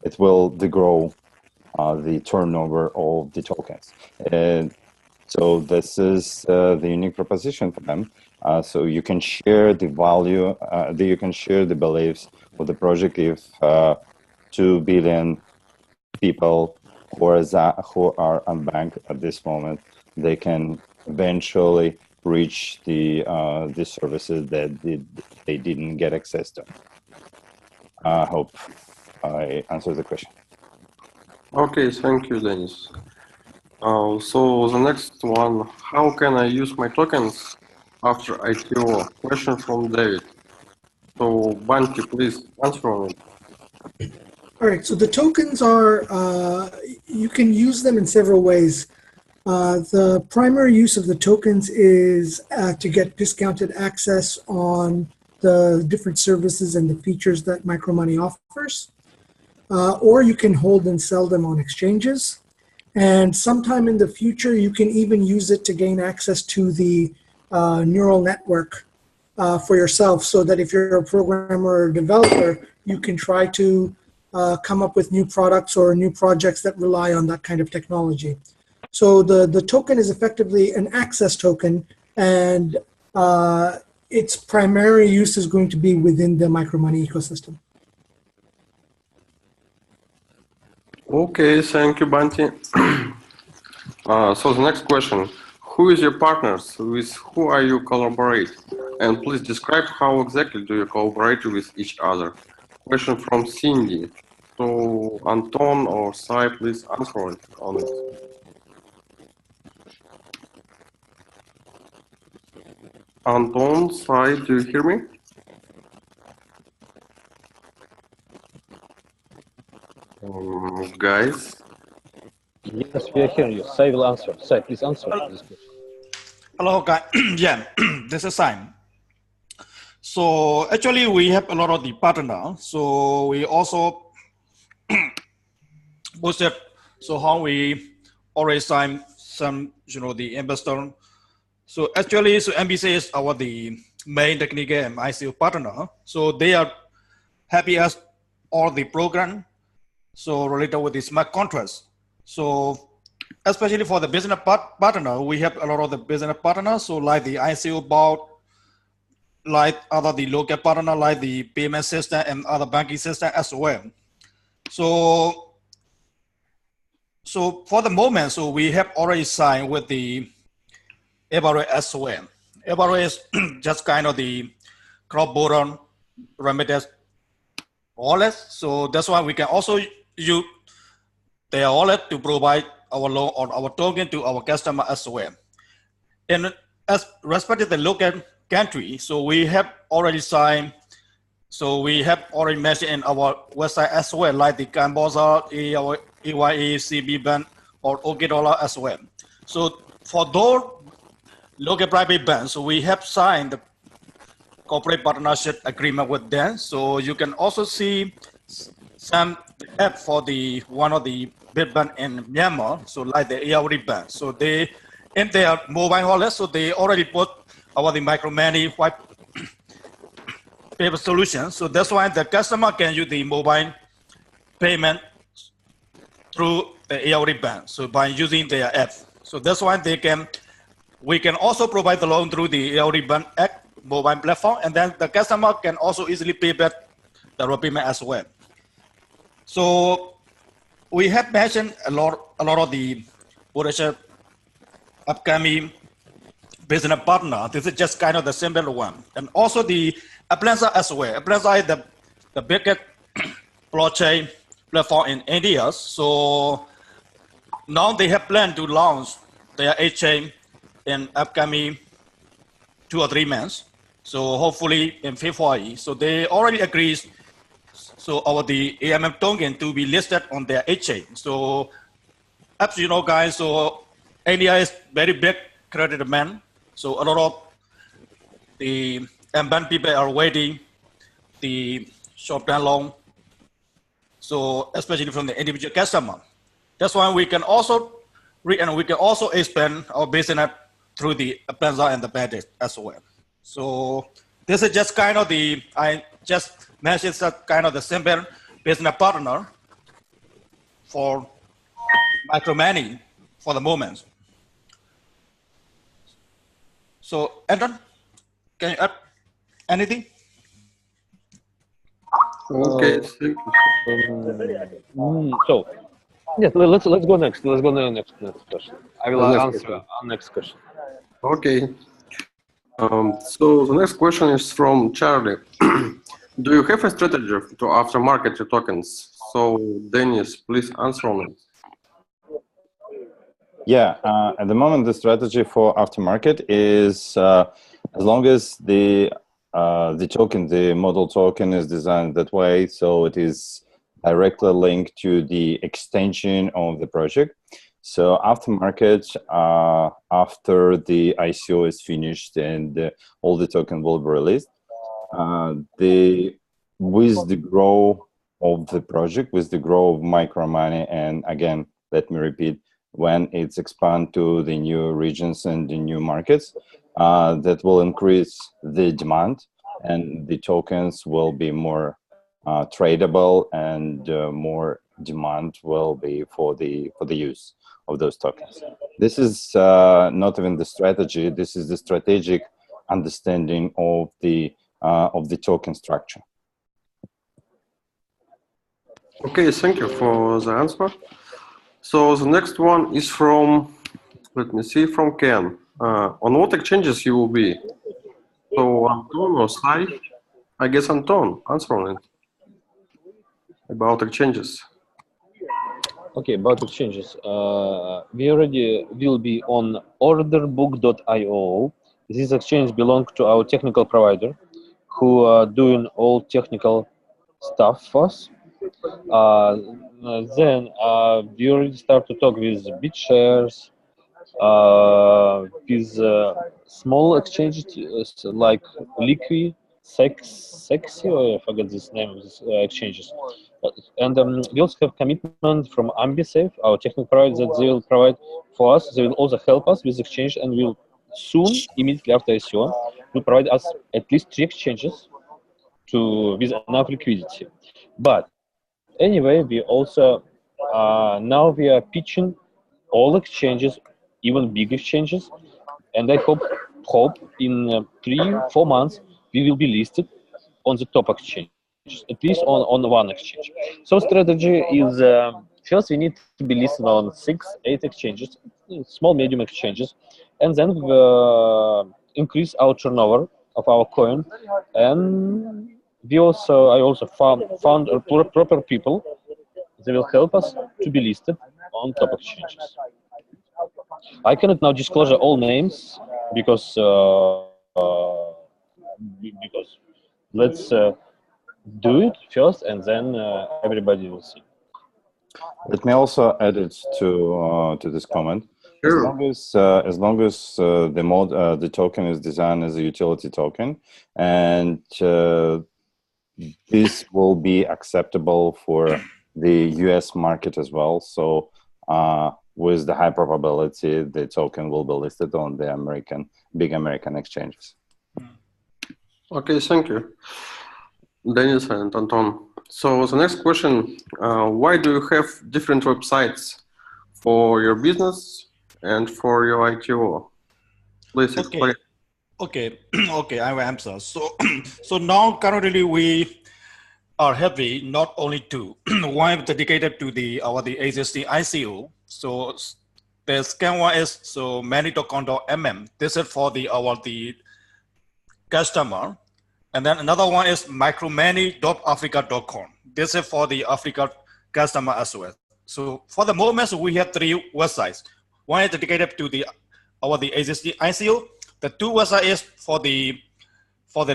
it will degrow the turnover of the tokens. And so this is the unique proposition for them. So you can share the value, you can share the beliefs of the project if 2 billion people who are unbanked at this moment, they can eventually reach the services that they didn't get access to. I hope I answered the question. Okay, thank you, Dennis. So the next one, how can I use my tokens after ITO? Question from David. So Banti, please answer on it. All right, so the tokens are, you can use them in several ways. The primary use of the tokens is to get discounted access on the different services and the features that Micromoney offers. Or you can hold and sell them on exchanges. And sometime in the future, you can even use it to gain access to the neural network for yourself, so that if you're a programmer or developer, you can try to come up with new products or new projects that rely on that kind of technology. So the token is effectively an access token, and its primary use is going to be within the Micromoney ecosystem. Okay, thank you, Banti. So the next question, who is your partners? With who are you collaborate? And please describe how exactly do you collaborate with each other? Question from Cindy. So Anton or Sai, please answer on it. Anton, Sai, do you hear me? Guys? Yes, we are hearing you. Sai will answer. Sai, please answer this question. Hello, guys. Yeah, this is Sai. So actually, we have a lot of the partners. So we also boosted. So how we already sign some, the investor. So actually, so MBC is the main technical and ICO partner. So they are happy as all the program. So related with the smart contracts. So especially for the business partner, we have a lot of the business partners. So like the ICO board, like the local partner, like the payment system and other banking system as well. So for the moment, so we have already signed with the Everest as well. Everest is just kind of the cross-border remittance wallet. So that's why we can also use their wallet to provide our loan or our token to our customer as well. And as respect to the local country, so we have already signed, so we have already mentioned in our website as well, like the Cambodia, EYE, CB Bank, or OK Dollar as well. So for those local private banks, so we have signed the corporate partnership agreement with them. So you can also see some app for the one of the big bank in Myanmar, so like the Yaori Bank. So they in their mobile wallet, so they already put the Micromoney white paper solution. So that's why the customer can use the mobile payment through the Yaori Bank. So by using their app, so that's why we can also provide the loan through the Yaori Bank app mobile platform, and then the customer can also easily pay back the repayment as well. So we have mentioned a lot of the potential upcoming business partner. This is just kind of the simple one. And also the Aplanza as well. Aplanza is the biggest blockchain platform in India. So now they have planned to launch their exchange in upcoming 2 or 3 months. So hopefully in February. So they already agreed so the AMM token to be listed on their exchange. So as you know, guys, so India is very big credit demand. So a lot of the unbanked people are waiting the short-term loan. So especially from the individual customer. That's why we can also expand our business through the Aplanza and the Bandit as well. So this is just kind of I just mentioned that kind of the simple business partner for micro money for the moment. So, Anton, can you add anything? Okay, thank you. So, yes, let's go next. Let's go to the next question. I will Next answer question. our next question. Okay. So the next question is from Charlie. Do you have a strategy to aftermarket your tokens? So Dennis, please answer on it. Yeah, at the moment, the strategy for aftermarket is as long as the token, the model token, is designed that way, so it is directly linked to the extension of the project. So aftermarket, after the ICO is finished and all the token will be released, with the growth of the project, with the growth of micro money, and again, let me repeat, when it's expand to the new regions and the new markets, that will increase the demand, and the tokens will be more tradable, and more demand will be for the use of those tokens. This is not even the strategy. This is the strategic understanding of the token structure. Okay, thank you for the answer. So the next one is from, let me see, from Ken. On what exchanges you will be? So Anton or Sai? I guess Anton, answer on it. About exchanges. Okay, about exchanges. We already will be on orderbook.io. This exchange belongs to our technical provider, who are doing all technical stuff for us. Then we already start to talk with BitShares, with small exchanges like Liqui, Sexy, or I forget this name of these exchanges. And we also have commitment from AmbiSafe, our technical provider, that they will provide for us. They will also help us with exchange, and will soon, immediately after ICO, will provide us at least 3 exchanges with enough liquidity. But anyway, we also now we are pitching all exchanges, even big exchanges, and I hope in 3-4 months we will be listed on the top exchange, at least on one exchange. So strategy is first we need to be listed on 6-8 exchanges, small medium exchanges, and then increase our turnover of our coin. And I also found proper people. They will help us to be listed on top exchanges. I cannot now disclose all names because let's do it first, and then everybody will see. Let me also add it to this comment. Sure. As long as the token is designed as a utility token, and this will be acceptable for the US market as well. So with the high probability, the token will be listed on the big American exchanges. Okay, thank you, Dennis and Anton. So the next question, why do you have different websites for your business and for your ITO? Please explain. Okay, I will answer. So now currently we are heavy, not only two. One dedicated to the existing ICO. So the second one is Money.com.mm. This is for the customer. And then another one is micromoney.africa.com. This is for the Africa customer as well. So for the moment, we have 3 websites. One is dedicated to the existing ICO. The 2 websites is for the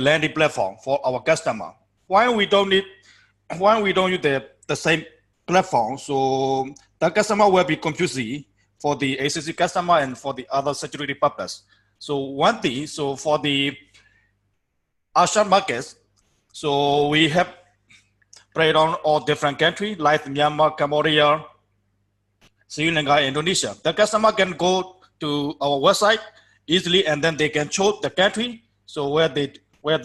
landing platform for our customer. Why we don't use the same platform? So the customer will be confusing for the existing customer and for the other security purpose. So one thing, so for the Asian markets, so we have played on all different countries like Myanmar, Cambodia, Sri Lanka, Indonesia. The customer can go to our website easily, and then they can choose the country, so where they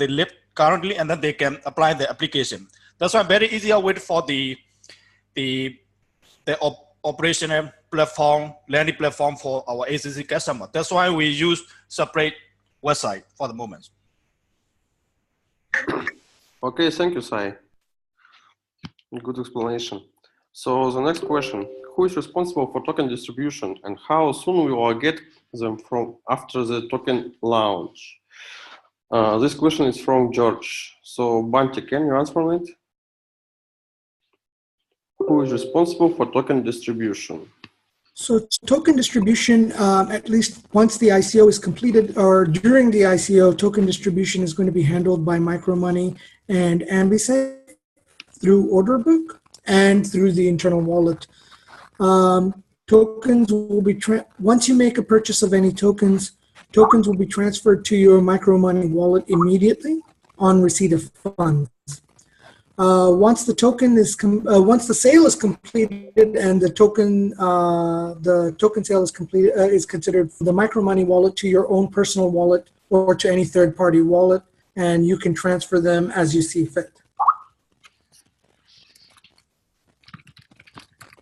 live currently, and then they can apply the application. That's why very easier way for the operational platform, landing platform for our ACC customer. That's why we use separate website for the moment. Okay, thank you, Sai. Good explanation. So the next question, who is responsible for token distribution and how soon we will get them from after the token launch? This question is from George. So Bunty, can you answer on it? Who is responsible for token distribution? So token distribution, at least once the ICO is completed or during the ICO, token distribution is going to be handled by Micromoney and AmbiSafe through order book and through the internal wallet. Tokens will be, once you make a purchase of any tokens, tokens will be transferred to your Micromoney wallet immediately on receipt of funds. Once the token is once the sale is completed and the token sale is completed, is considered the Micromoney wallet to your own personal wallet or to any third-party wallet, and you can transfer them as you see fit.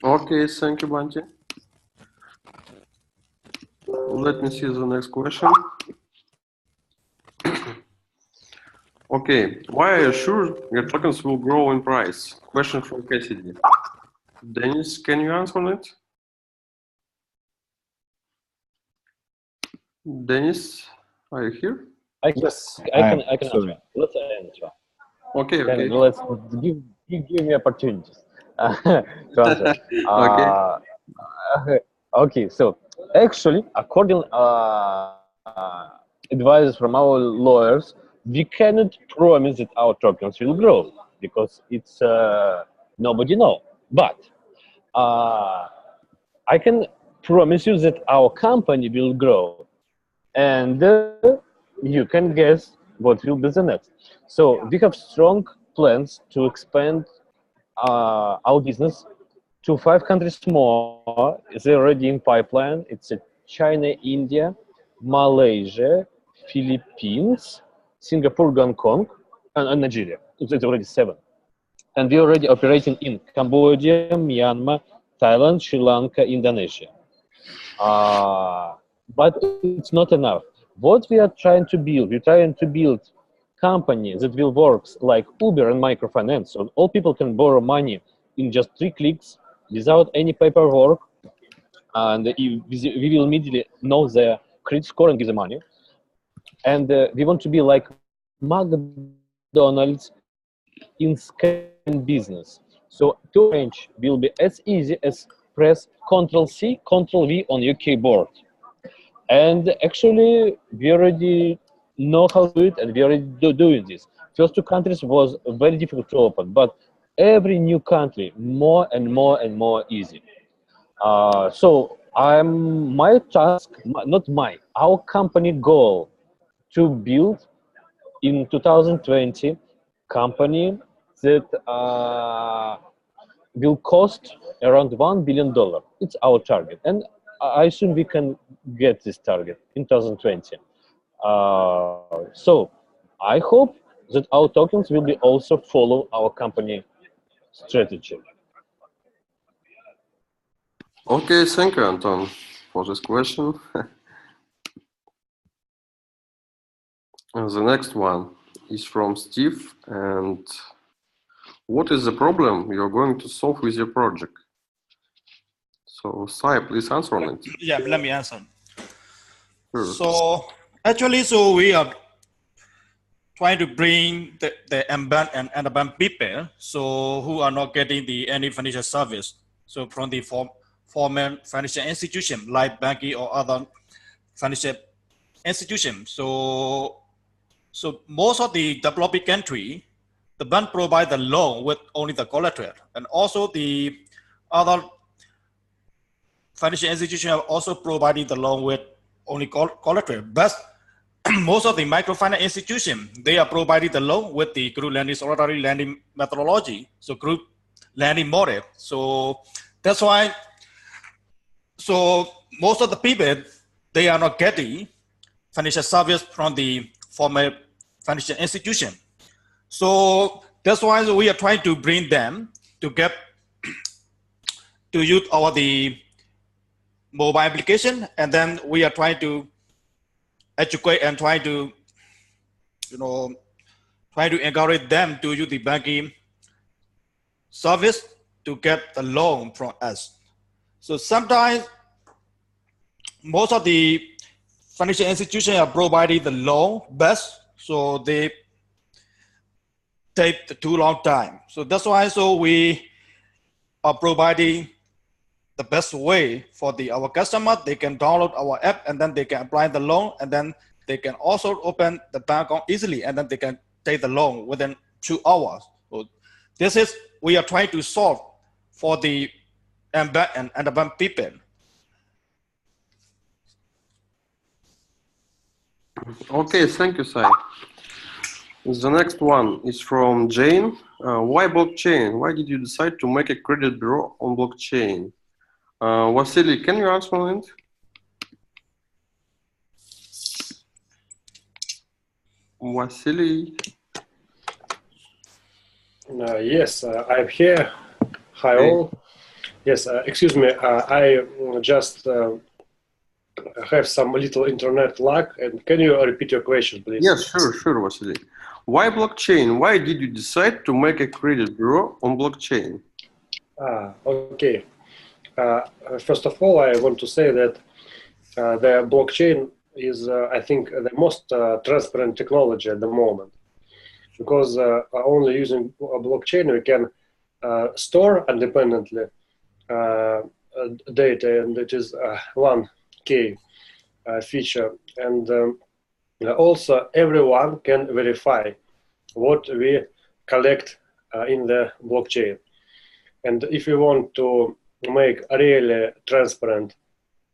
Okay, thank you, Bunty. Let me see the next question. Okay, why are you sure your tokens will grow in price? Question from Cassidy. Dennis, can you answer on it? Dennis, are you here? Yes, I can sorry. answer. Let's answer. Okay, okay. Let's give me opportunities to answer. Okay, so actually, according advice from our lawyers, we cannot promise that our tokens will grow because it's nobody know. But I can promise you that our company will grow, and you can guess what will be the next. So we have strong plans to expand our business to 5 countries more. It's already in pipeline. It's China, India, Malaysia, Philippines, Singapore, Hong Kong, and Nigeria. It's already 7. And we're already operating in Cambodia, Myanmar, Thailand, Sri Lanka, Indonesia. But it's not enough. What we are trying to build, we're trying to build company that will work like Uber and microfinance. So all people can borrow money in just 3 clicks without any paperwork. And we will immediately know their credit score and give the money. And we want to be like McDonald's in scan business. So to change will be as easy as press Ctrl+C, Ctrl+V on your keyboard. And actually, we already know how to do it, and we already doing this. First 2 countries was very difficult to open, but every new country more and more and more easy. So my task, our company goal to build in 2020 company that will cost around $1 billion. It's our target, and I assume we can get this target in 2020. So I hope that our tokens will be also follow our company strategy. Okay, thank you, Anton, for this question. And the next one is from Steve. And what is the problem you're going to solve with your project? So, Sai, please answer on it. Yeah, let me answer. Sure. So actually, we are trying to bring the unbanked and underbanked people, so who are not getting any financial service. So from the formal financial institution like banking or other financial institution. So most of the developing country, the bank provide the loan with only the collateral, and also the other financial institution are also providing the loan with only collateral. But most of the microfinance institution, they are providing the loan with the group lending, solidarity lending methodology, so group lending model. So that's why. So most of the people, they are not getting financial service from the formal financial institution. So that's why we are trying to bring them to get to use the mobile application, and then we are trying to educate and try to encourage them to use the banking service to get the loan from us. So sometimes most of the financial institutions are providing the loan best, so they take too long time. So that's why we are providing the best way for our customer. They can download our app and then they can apply the loan, and then they can also open the bank account easily, and then they can take the loan within 2 hours. So this is we are trying to solve for the underbanked people. Okay, thank you, Sai. The next one is from Jane. Why blockchain? Why did you decide to make a credit bureau on blockchain? Vasily, can you answer on it? Vasily? Yes, I'm here. Hi all. Yes, excuse me, I just have some little internet lag, and can you repeat your question, please? Yes, sure, Vasily. Why blockchain? Why did you decide to make a credit bureau on blockchain? Okay. First of all, I want to say that the blockchain is, I think, the most transparent technology at the moment, because only using a blockchain we can store independently data, and it is one key feature. And also everyone can verify what we collect in the blockchain. And if you want to make a really transparent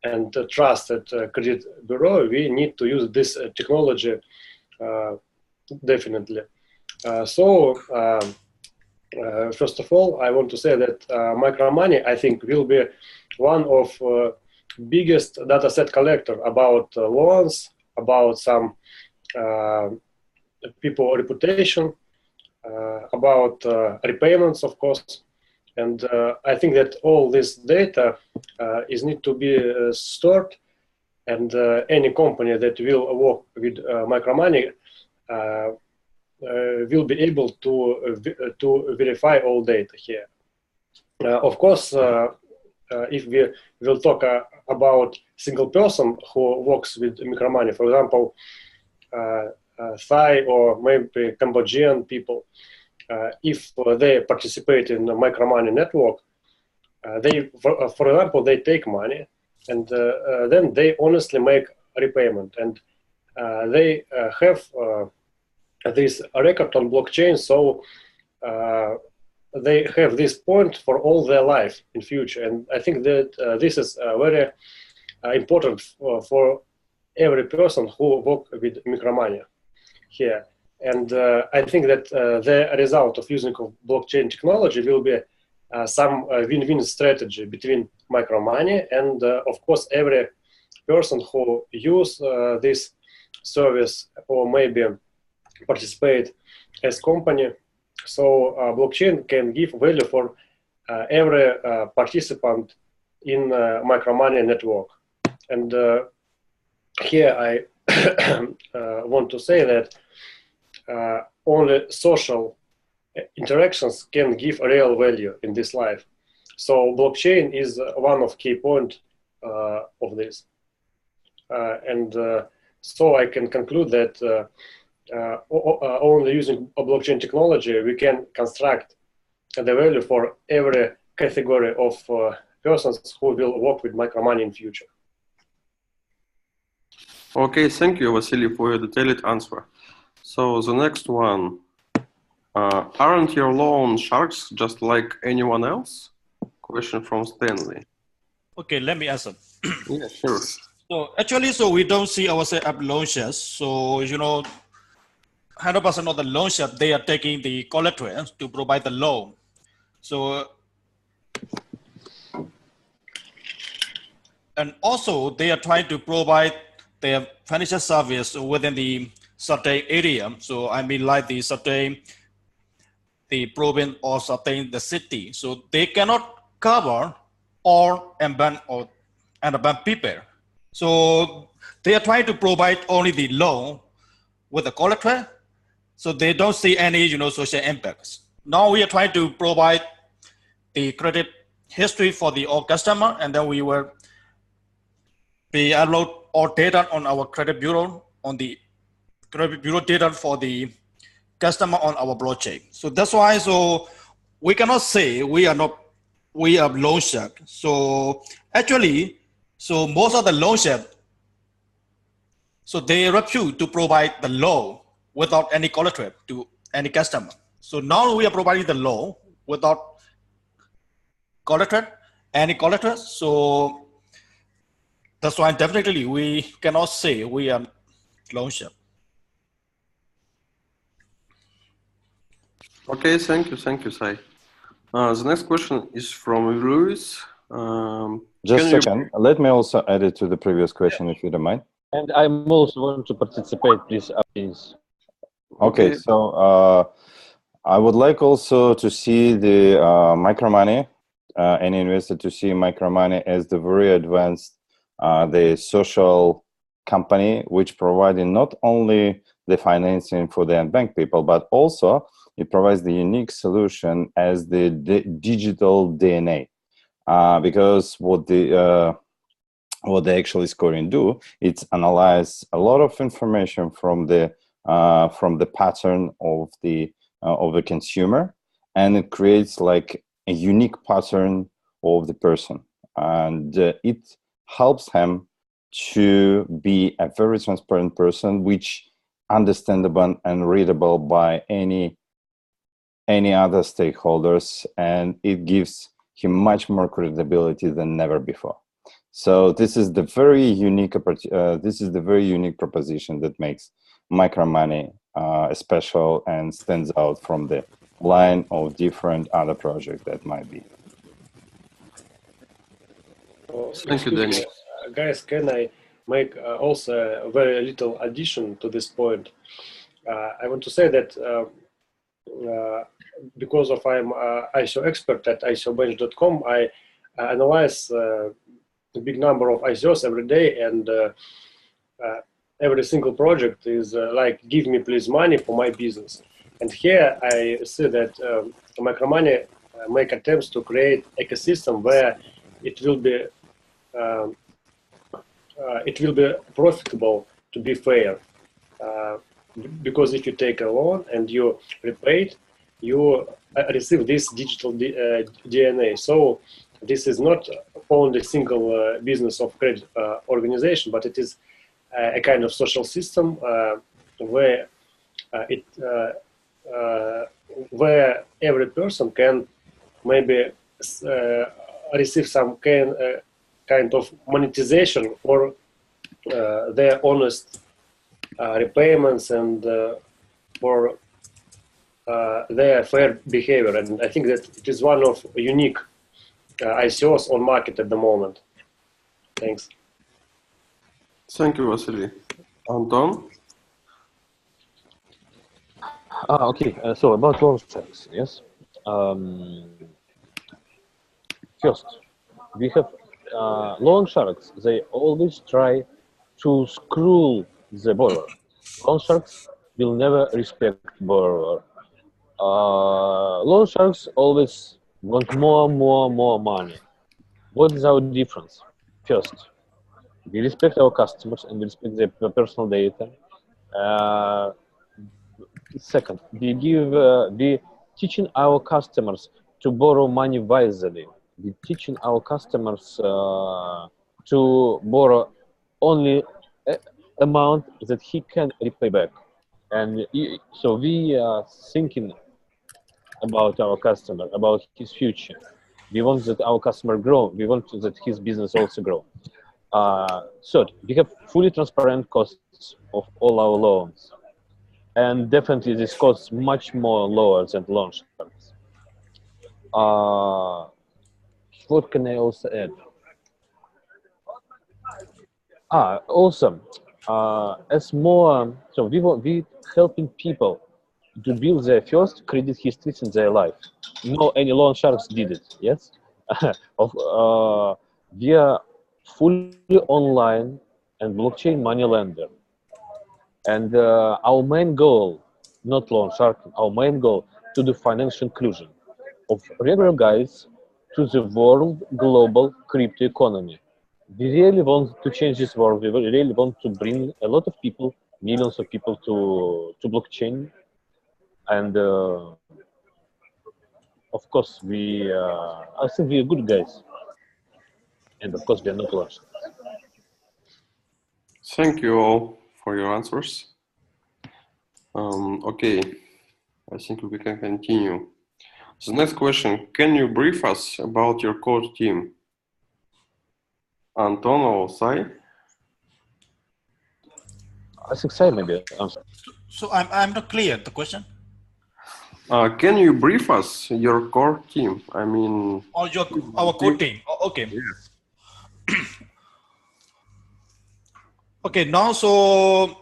and trusted credit bureau, we need to use this technology definitely. First of all, I want to say that Micromoney, I think, will be one of biggest data set collector about loans, about some people reputation, about repayments, of course. And I think that all this data is need to be stored, and any company that will work with Micromoney will be able to verify all data here. Of course, if we will talk about single person who works with Micromoney, for example, Thai or maybe Cambodian people, if they participate in the Micromoney network, for example, they take money and then they honestly make a repayment, and they have this record on blockchain, so they have this point for all their life in future. And I think that this is very important for every person who works with Micromoney here. And I think that the result of using of blockchain technology will be some win-win strategy between Micromoney and, of course, every person who use this service or maybe participate as company. So blockchain can give value for every participant in Micromoney network. And here I want to say that only social interactions can give a real value in this life. So blockchain is one of key point of this. So I can conclude that only using a blockchain technology, we can construct the value for every category of persons who will work with Micromoney in future. Okay, thank you, Vasily, for your detailed answer. So the next one, aren't your loan sharks just like anyone else? Question from Stanley. Okay, let me answer. Yeah, sure. So actually, we don't see ourselves as loan sharks. So 100% of the loan sharks, they are taking the collateral to provide the loan. So, and also they are trying to provide their financial service within the certain area. So I mean, like the certain the province or certain the city. So they cannot cover all unbanked people. So they are trying to provide only the loan with the collateral, so they don't see any social impacts. Now we are trying to provide the credit history for the all customer, and then we will be upload all data on our credit bureau, on the credit bureau data for the customer on our blockchain. So that's why, so we cannot say we are loan shark. So actually, so most of the loan shark, so they refuse to provide the loan without any collateral to any customer. So now we are providing the loan without collateral, any collateral. So that's why definitely we cannot say we are loan shark. Okay, thank you, Sai. The next question is from Luis. Just a second. Let me also add it to the previous question, if you don't mind. And I also want to participate, please. Okay, so I would like also to see the micromoney, any investor to see micromoney as the very advanced, the social company, which providing not only the financing for the unbanked people, but also it provides the unique solution as the digital DNA. Because what they actually scoring do, it's analyze a lot of information from the pattern of the consumer, and it creates like a unique pattern of the person, and it helps him to be a very transparent person, which understandable and readable by any other stakeholders, and it gives him much more credibility than never before. So this is the very unique proposition that makes micromoney special and stands out from the line of different other projects that might be. Thank you, Danny. Guys, can I make also a very little addition to this point? I want to say that because of I'm ICO expert at ICObench.com, I analyze a big number of ICOs every day, and every single project is like, give me please money for my business. And here I see that micromoney make attempts to create ecosystem where it will be profitable to be fair. Because if you take a loan and you repay it, you receive this digital DNA. So this is not only a business of credit organization, but it is a kind of social system where where every person can maybe receive some kind of monetization for their honest repayments and for their fair behavior. And I think that it is one of unique ICOs on market at the moment. Thanks. Thank you, Vasily. Anton? Okay, so about loan sharks, yes. First, we have loan sharks. They always try to screw the borrower. Loan sharks will never respect borrower. Loan sharks always want more money. What is our difference? First, we respect our customers and we respect their personal data. Second, we teaching our customers to borrow money wisely. We teaching our customers to borrow only amount that he can repay back. And so we are thinking about our customer, about his future. We want that our customer grow. We want that his business also grow. Third, we have fully transparent costs of all our loans. And definitely this costs much more lower than loan sharks. What can I also add? Also, as more, so we helping people to build their first credit histories in their life. No, any loan sharks did it. Yes, we are fully online and blockchain money lender. And our main goal, not loan sharking, our main goal to the financial inclusion of regular guys to the world global crypto economy. We really want to change this world. We really want to bring a lot of people, millions of people to blockchain. And of course, I think we are good guys. And of course, we are not lost. Thank you all for your answers. Okay, I think we can continue. The next question, can you brief us about your core team? Anton or Sai? I think Sai maybe answer. So I'm not clear the question. Can you brief us your core team? I mean, Or our core team. Oh, okay. Okay, now so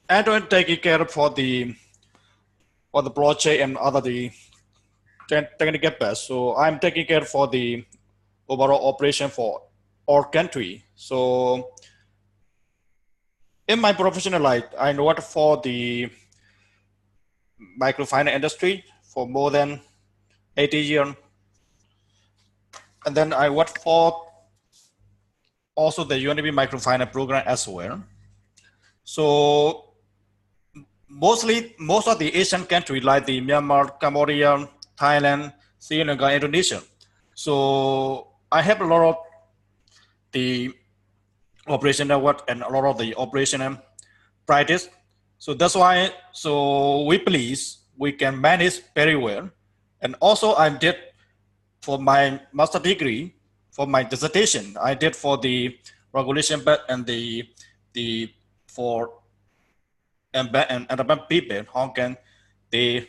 Anton taking care for the project and other the technical part. So I'm taking care for the overall operation for our country. So in my professional life, I worked for the microfinance industry for more than 80 years. And then I worked for also the UNDP microfinance program as well. So most of the Asian countries like the Myanmar, Cambodia, Thailand, Sri Lanka, Indonesia. So I have a lot of the operational work and a lot of the operational practice. So that's why, so we believe we can manage very well. And also I did for my master degree, for my dissertation, I did for the regulation and for and people, how can they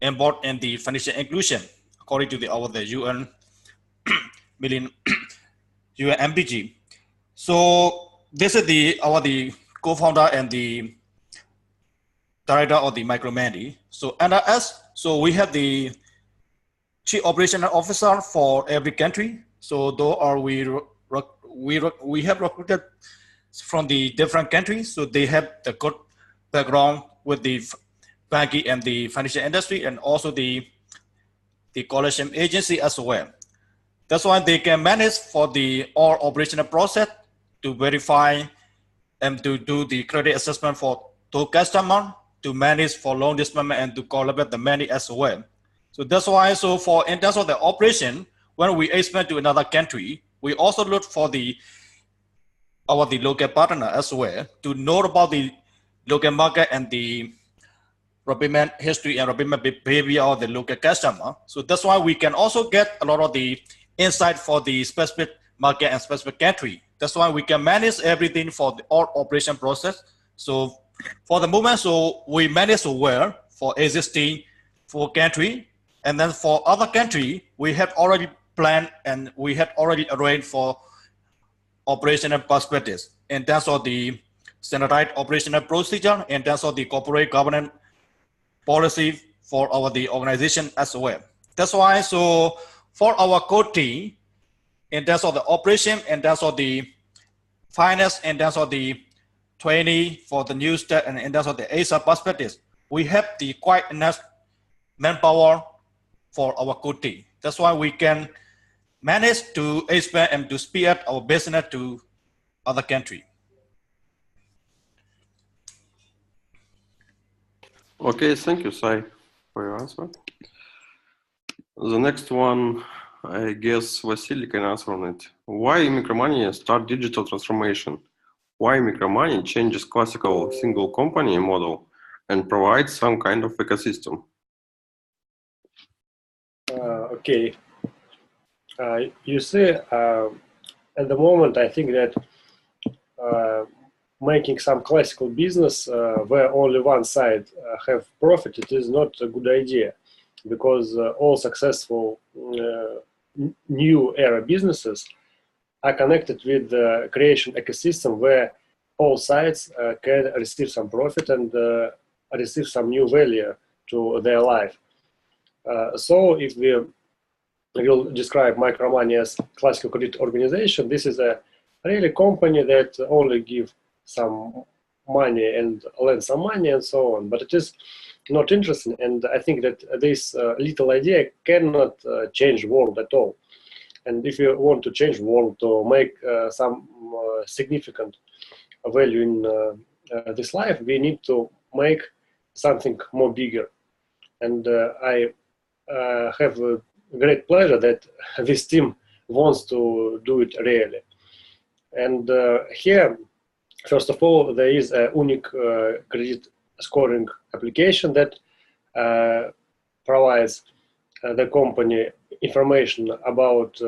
embed in the financial inclusion according to the UN million UN MDG. So this is our co-founder and the director of the Micromoney. So under us, so we have the chief operational officer for every country. So though are we have recruited from the different countries, so they have the good background with the banking and the financial industry, and also the collection agency as well. That's why they can manage for the all operational process to verify and to do the credit assessment for to customer, to manage for loan disbursement and to collect the money as well. So that's why, so for in terms of the operation, when we expand to another country, we also look for the local partner as well to know about the local market and the repayment history and repayment behavior of the local customer. So that's why we can also get a lot of the insight for the specific market and specific country. That's why we can manage everything for the all operation process. So for the moment, so we manage well for existing for country, and then for other country, we have already planned and we have already arranged for operational perspectives in terms of the standardized operational procedure, in terms of the corporate governance policy for the organization as well. That's why, so for our core team, in terms of the operation, in terms of the finance, in terms of the training for the new step, and in terms of the ASA perspectives, we have the quite enough manpower for our core team. That's why we can manage to expand and to speed up our business to other country. Okay, thank you, Sai, for your answer. The next one, I guess Vasily can answer on it. Why Micromoney start digital transformation? Why Micromoney changes classical single company model and provides some kind of ecosystem? Okay. You see, at the moment, I think that making some classical business where only one side have profit, it is not a good idea, because all successful new era businesses are connected with the creation ecosystem where all sides can receive some profit and receive some new value to their life. So if we will describe Micromoney as classical credit organization, this is a really company that only give some money and lend some money and so on, but it is not interesting. And I think that this little idea cannot change the world at all. And if you want to change the world, to make some significant value in this life, we need to make something more bigger. And I have a great pleasure that this team wants to do it really. And here, first of all, there is a unique credit scoring application that provides the company information about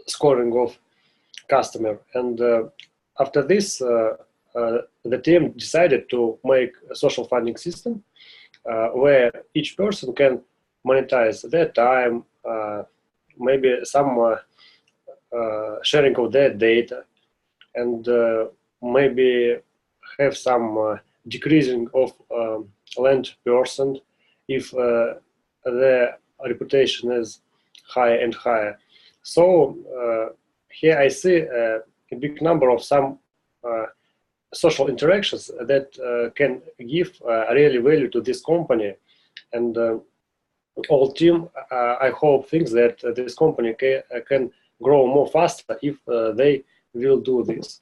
scoring of customer. And after this, the team decided to make a social funding system where each person can monetize their time, maybe some sharing of their data, and maybe have some decreasing of lend percent if their reputation is higher and higher. So here I see a big number of some social interactions that can give really value to this company. And all team, I hope, thinks that this company can grow more faster if they will do this.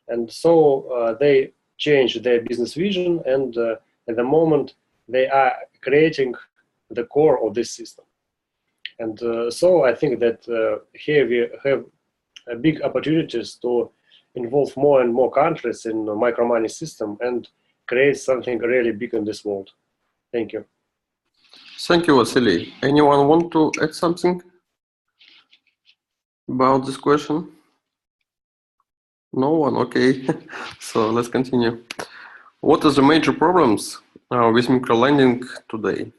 And so they change their business vision, and at the moment they are creating the core of this system. And so I think that here we have big opportunities to involve more and more countries in the Micromoney system and create something really big in this world. Thank you. Thank you, Vasily. Anyone want to add something about this question? No one? Okay. So let's continue. What are the major problems with microlending today?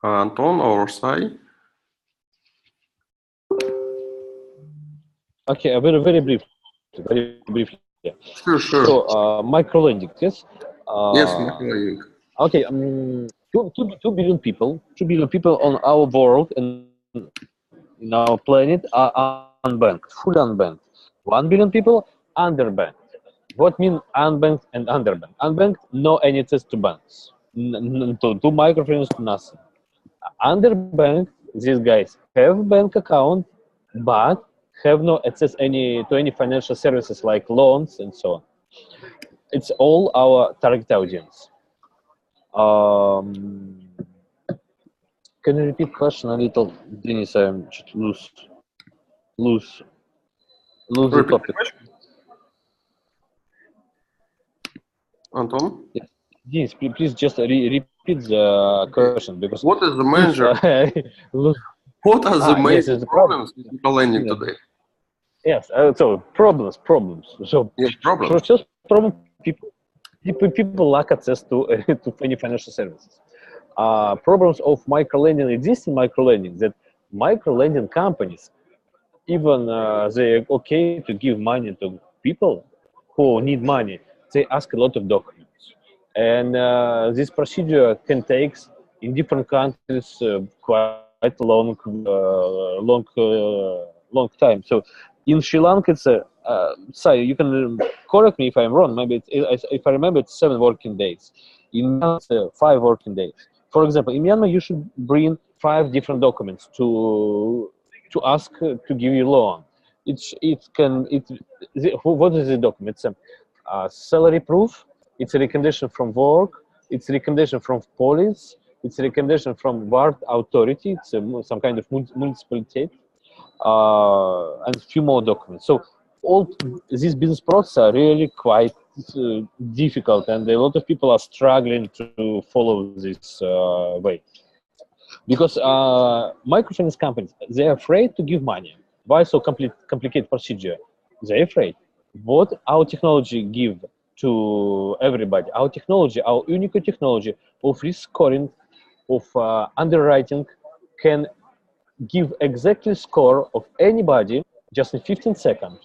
Anton or Sai? Okay, very briefly. Yeah. Sure. So, microlending, yes? Yes, microlending. Okay, 2 billion people on our world and in our planet are unbanked, fully unbanked. 1 billion people underbanked. What mean unbanked and underbanked? Unbanked, no any access to banks, to microfinance, to nothing. Underbanked, these guys have bank account, but have no access to any financial services like loans and so on. It's all our target audience. Can you repeat question a little, Denis? I'm just lose the topic. Anton? Yes. Denis, please just repeat the question, because what is the major? What are the major problems with microlending today? Yes. So problems. So yes, problems. Just problem. People lack access to any financial services. Problems of microlending, existing microlending, that microlending companies, even they're okay to give money to people who need money, they ask a lot of documents. And this procedure can take, in different countries, quite a long time. So in Sri Lanka, it's Sai, you can correct me if I'm wrong. Maybe if I remember, it's 7 working days. In Myanmar, it's 5 working days. For example, in Myanmar, you should bring 5 different documents to ask to give you loan. What is the document? It's a salary proof. It's a recommendation from work. It's a recommendation from police. It's a recommendation from ward authority. It's some kind of municipality. And a few more documents. So all these business processes are really quite difficult, and a lot of people are struggling to follow this way. Because microfinance companies, they're afraid to give money. Why so complicated procedure? They're afraid. What our technology give to everybody, our unique technology of risk scoring, of underwriting, can give exactly score of anybody just in 15 seconds.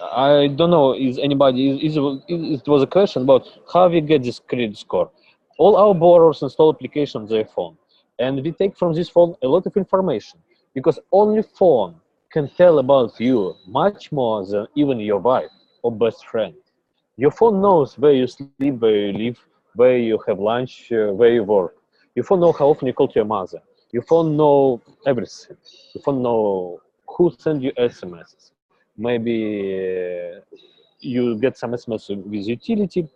I don't know. Is anybody? It was a question about how we get this credit score. All our borrowers install application on their phone, and we take from this phone a lot of information because only phone can tell about you much more than even your wife or best friend. Your phone knows where you sleep, where you live, where you have lunch, where you work. Your phone know how often you call to your mother. Your phone know everything. Your phone know who send you SMSs. Maybe you get some SMS with utility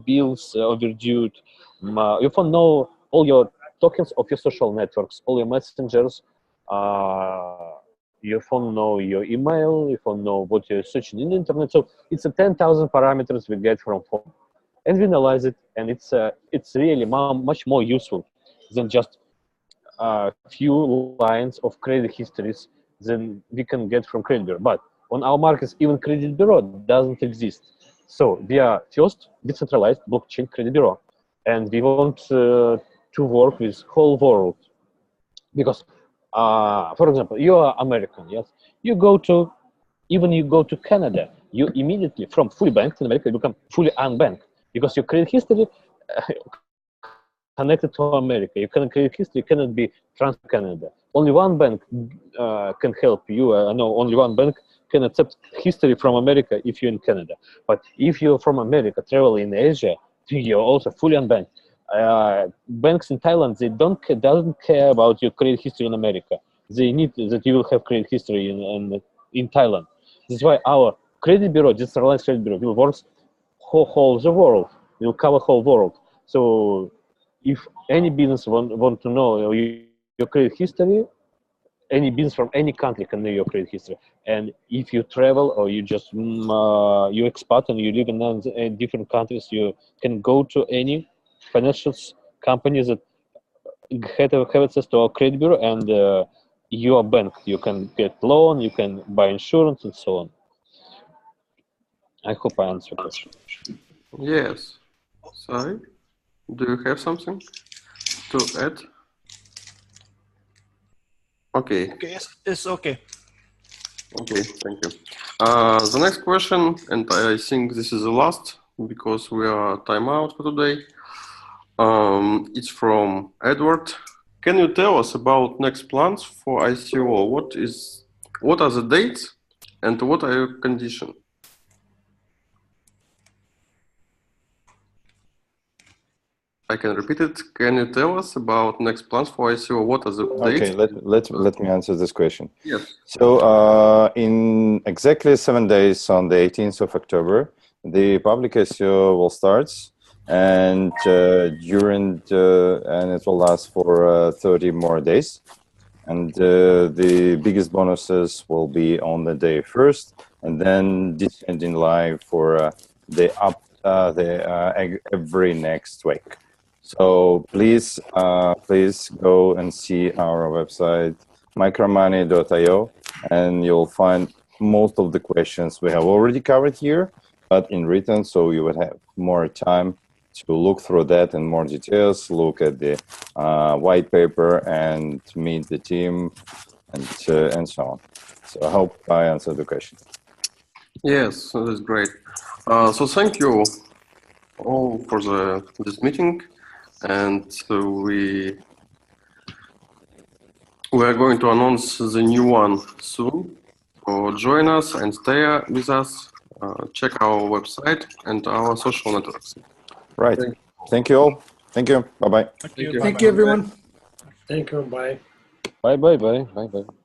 bills overdue. Your phone know all your tokens of your social networks, all your messengers. Your phone know your email. Your phone know what you're searching in the internet. So it's a 10,000 parameters we get from phone, and we analyze it, and it's really much more useful than just a few lines of credit histories than we can get from credit bureau. But on our markets, even credit bureau doesn't exist. So we are first decentralized blockchain credit bureau, and we want to work with whole world because, for example, you are American, yes? You go to Canada, you immediately from fully banked in America, you become fully unbanked because your credit history connected to America. Your credit history cannot be transferred to Canada. Only one bank can help you. I know only one bank can accept history from America if you're in Canada. But if you're from America, travel in Asia, you're also fully unbanked. Banks in Thailand, they doesn't care about your credit history in America. They need that you will have credit history in Thailand. This is why our credit bureau, decentralized credit bureau, will work whole the world. Will cover whole world. So if any business want to know your credit history, any business from any country can know your credit history. And if you travel or you just you expat and you live in different countries, you can go to any financial companies that have access to our credit bureau, and you are banked. You can get loan, you can buy insurance, and so on. I hope I answered the question. Yes. Sorry. Do you have something to add? Okay. Okay, it's okay. Okay, thank you. The next question, and I think this is the last because we are timeout for today. It's from Edward. Can you tell us about next plans for ICO? What are the dates and what are your conditions? I can repeat it. Can you tell us about next plans for ICO? What are the dates? Okay, let me answer this question. Yes. So in exactly 7 days, on the 18th of October, the public ICO will start, and and it will last for 30 more days. And the biggest bonuses will be on the day first, and then descending live for every next week. So please go and see our website, micromoney.io, and you'll find most of the questions we have already covered here, but in written, so you would have more time to look through that in more details, look at the white paper, and meet the team, and so on. So I hope I answered the question. Yes, that's great. So thank you all for this meeting, and we are going to announce the new one soon. So join us and stay with us. Check our website and our social networks. Right. Thank you all. Thank you. Bye-bye. Thank you, everyone. Thank you. Bye. Bye.